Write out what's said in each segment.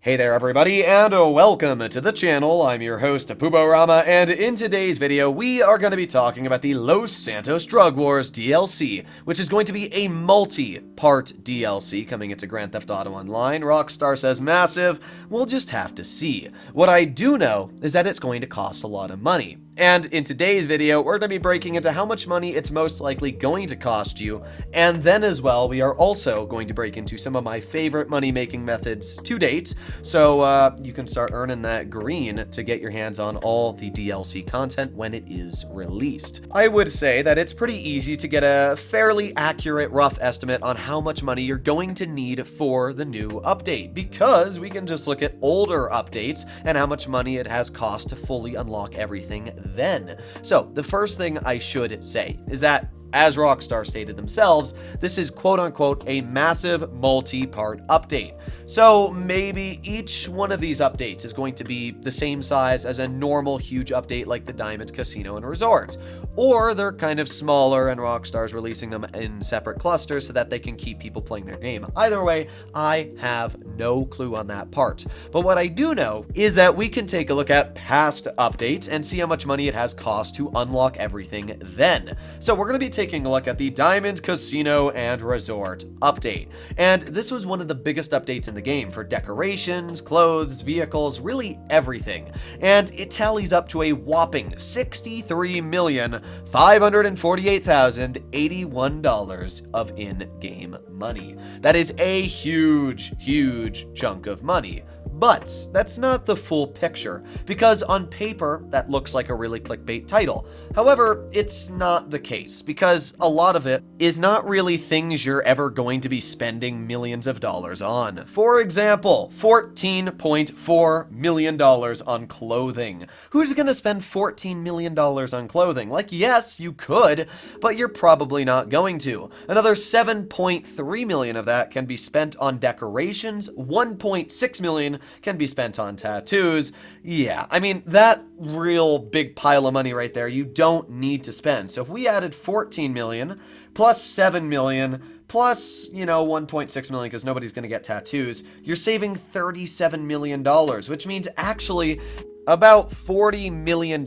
Hey there everybody, and welcome to the channel. I'm your host, Puborama, and in today's video, we are going to be talking about the Los Santos Drug Wars DLC, which is going to be a multi-part DLC coming into Grand Theft Auto Online. Rockstar says massive, we'll just have to see. What I do know is that it's going to cost a lot of money. And in today's video, we're going to be breaking into how much money it's most likely going to cost you, and then as well, we are also going to break into some of my favorite money-making methods to date, so you can start earning that green to get your hands on all the DLC content when it is released. I would say that it's pretty easy to get a fairly accurate rough estimate on how much money you're going to need for the new update, because we can just look at older updates and how much money it has cost to fully unlock everything then. So the first thing I should say is that, as Rockstar stated themselves, this is quote-unquote a massive multi-part update. So maybe each one of these updates is going to be the same size as a normal huge update like the Diamond Casino and Resort. Or they're kind of smaller and Rockstar's releasing them in separate clusters so that they can keep people playing their game. Either way, I have no clue on that part. But what I do know is that we can take a look at past updates and see how much money it has cost to unlock everything then. So we're going to be taking a look at the Diamond Casino and Resort update. And this was one of the biggest updates in the game for decorations, clothes, vehicles, really everything. And it tallies up to a whopping $63,548,081 of in-game money. That is a huge chunk of money. But that's not the full picture, because on paper, that looks like a really clickbait title. However, it's not the case, because a lot of it is not really things you're ever going to be spending millions of dollars on. For example, $14.4 million on clothing. Who's gonna spend $14 million on clothing? Like, yes, you could, but you're probably not going to. Another $7.3 million of that can be spent on decorations, $1.6 million can be spent on tattoos. Yeah, I mean, that real big pile of money right there, you don't need to spend. So if we added 14 million plus 7 million plus, 1.6 million because nobody's going to get tattoos, you're saving $37 million, which means actually about $40 million,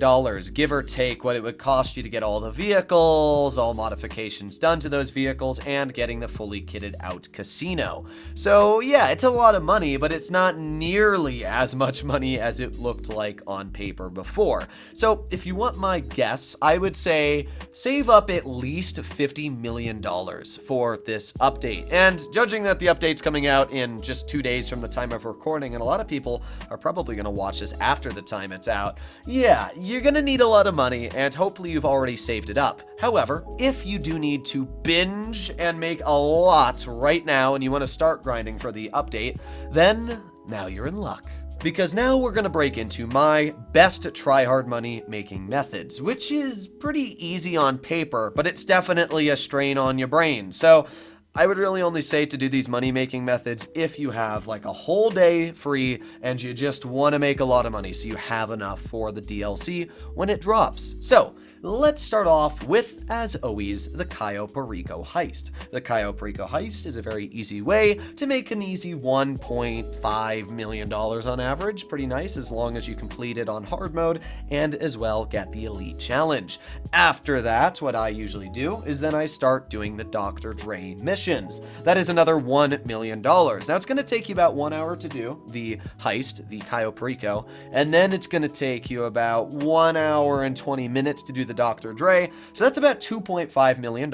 give or take what it would cost you to get all the vehicles, all modifications done to those vehicles, and getting the fully kitted out casino. So yeah, it's a lot of money, but it's not nearly as much money as it looked like on paper before. So if you want my guess, I would say save up at least $50 million for this update. And judging that the update's coming out in just 2 days from the time of recording, and a lot of people are probably going to watch this after the time it's out, yeah, you're gonna need a lot of money, and hopefully you've already saved it up. However, if you do need to binge and make a lot right now and you want to start grinding for the update, then now you're in luck. Because now we're going to break into my best try-hard money making methods, which is pretty easy on paper, but it's definitely a strain on your brain. So I would really only say to do these money-making methods if you have like a whole day free and you just want to make a lot of money so you have enough for the DLC when it drops. So let's start off with, as always, the Cayo Perico heist. The Cayo Perico heist is a very easy way to make an easy $1.5 million on average. Pretty nice as long as you complete it on hard mode and as well get the elite challenge. After that, what I usually do is then I start doing the Dr. Dre mission. That is another $1 million. Now it's going to take you about 1 hour to do the heist, the Cayo Perico, and then it's going to take you about 1 hour and 20 minutes to do the Dr. Dre. So that's about $2.5 million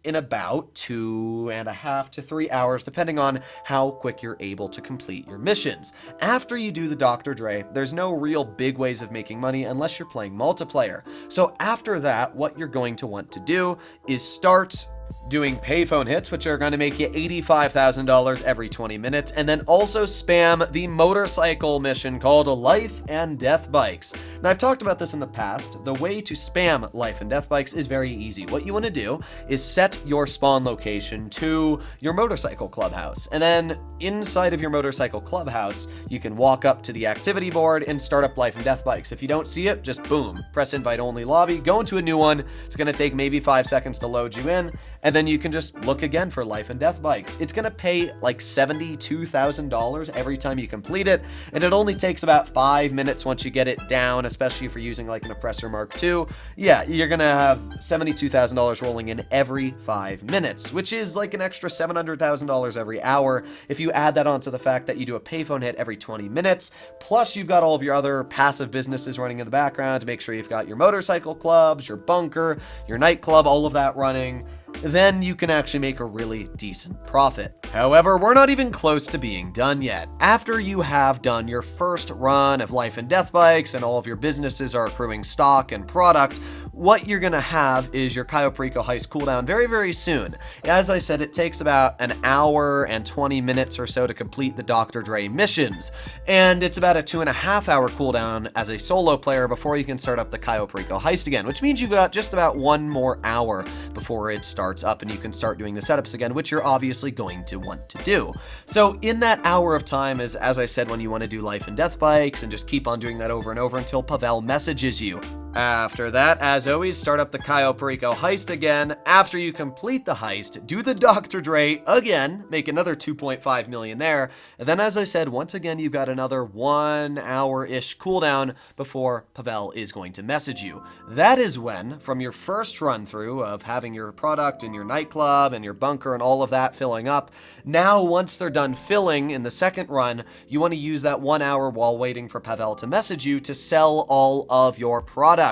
in about 2.5 to 3 hours, depending on how quick you're able to complete your missions. After you do the Dr. Dre, there's no real big ways of making money unless you're playing multiplayer. So after that, what you're going to want to do is start doing payphone hits, which are going to make you $85,000 every 20 minutes, and then also spam the motorcycle mission called Life and Death Bikes. Now, I've talked about this in the past. The way to spam Life and Death Bikes is very easy. What you want to do is set your spawn location to your motorcycle clubhouse, and then inside of your motorcycle clubhouse, you can walk up to the activity board and start up Life and Death Bikes. If you don't see it, just boom, press invite only lobby, go into a new one. It's going to take maybe 5 seconds to load you in, and then you can just look again for life and death bikes. It's going to pay like $72,000 every time you complete it, and it only takes about 5 minutes once you get it down, especially if you're using like an Oppressor Mark II. Yeah, you're going to have $72,000 rolling in every 5 minutes, which is like an extra $700,000 every hour. If you add that onto the fact that you do a payphone hit every 20 minutes, plus you've got all of your other passive businesses running in the background to make sure you've got your motorcycle clubs, your bunker, your nightclub, all of that running, then you can actually make a really decent profit. However, we're not even close to being done yet. After you have done your first run of life and death bikes and all of your businesses are accruing stock and product, what you're gonna have is your Cayo Perico heist cooldown very, very soon. As I said, it takes about an hour and 20 minutes or so to complete the Dr. Dre missions, and it's about a 2.5-hour cooldown as a solo player before you can start up the Cayo Perico heist again, which means you've got just about 1 more hour before it starts up and you can start doing the setups again, which you're obviously going to want to do. So in that hour of time is, as I said, when you want to do life and death bikes and just keep on doing that over and over until Pavel messages you. After that, as always, start up the Cayo Perico heist again. After you complete the heist, do the Dr. Dre again, make another 2.5 million there, and then as I said, once again, you've got another 1 hour-ish cooldown before Pavel is going to message you. That is when, from your first run through of having your product and your nightclub and your bunker and all of that filling up, now once they're done filling in the second run, you want to use that 1 hour while waiting for Pavel to message you to sell all of your product.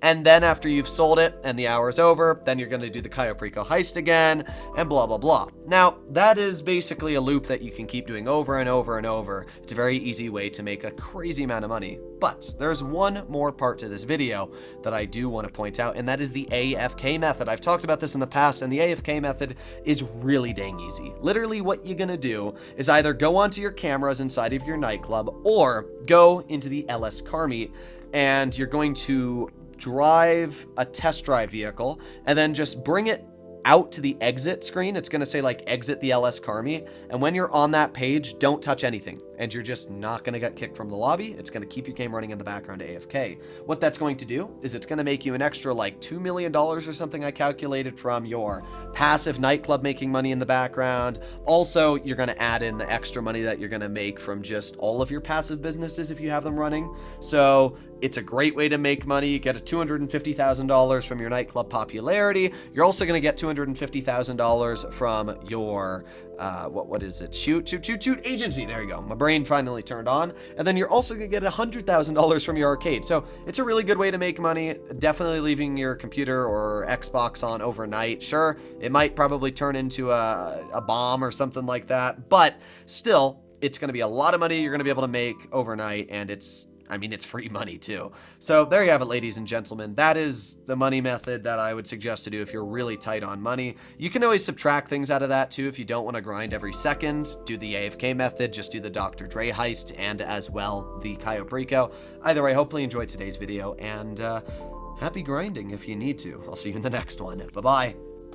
And then after you've sold it and the hour's over, then you're going to do the Cayo Perico heist again and blah, blah, blah. Now, that is basically a loop that you can keep doing over and over and over. It's a very easy way to make a crazy amount of money. But there's one more part to this video that I do want to point out, and that is the AFK method. I've talked about this in the past, and the AFK method is really dang easy. Literally what you're going to do is either go onto your cameras inside of your nightclub or go into the LS car meet, and you're going to drive a test drive vehicle and then just bring it out to the exit screen. It's going to say like exit the LS car meet, and when you're on that page, don't touch anything and you're just not going to get kicked from the lobby. It's going to keep your game running in the background AFK. What that's going to do is it's going to make you an extra like $2 million or something I calculated from your passive nightclub making money in the background. Also, you're going to add in the extra money that you're going to make from just all of your passive businesses if you have them running. So it's a great way to make money. You get a $250,000 from your nightclub popularity. You're also going to get $250,000 from your what is it? Shoot agency. There you go. My brain finally turned on. And then you're also gonna get $100,000 from your arcade. So it's a really good way to make money. Definitely leaving your computer or Xbox on overnight. Sure, it might probably turn into a bomb or something like that, but still, it's gonna be a lot of money you're gonna be able to make overnight, and it's free money too. So there you have it, ladies and gentlemen. That is the money method that I would suggest to do if you're really tight on money. You can always subtract things out of that too if you don't want to grind every second. Do the AFK method, just do the Dr. Dre heist, and as well the Cayo Perico. Either way, hopefully you enjoyed today's video, and happy grinding if you need to. I'll see you in the next one. Bye-bye.